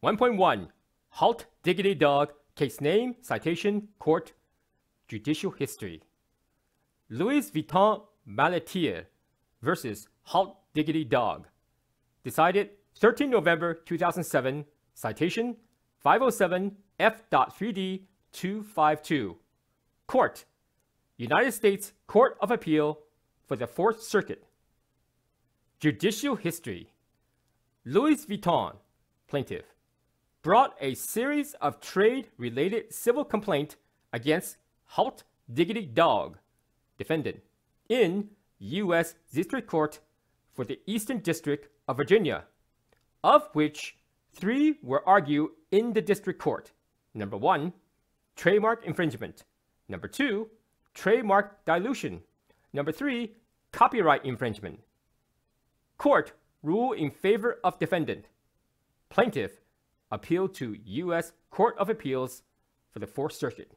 1.1 Haute Diggity Dog, Case Name, Citation, Court, Judicial History. Louis Vuitton Malletier versus Haute Diggity Dog. Decided 13 November 2007, Citation 507 F.3D 252. Court, United States Court of Appeal for the Fourth Circuit. Judicial History. Louis Vuitton, plaintiff, brought a series of trade-related civil complaints against Haute Diggity Dog, defendant, in U.S. District Court for the Eastern District of Virginia, of which 3 were argued in the District Court. Number 1, trademark infringement. Number 2, trademark dilution. Number 3, copyright infringement. Court ruled in favor of defendant. Plaintiff appealed to U.S. Court of Appeals for the Fourth Circuit.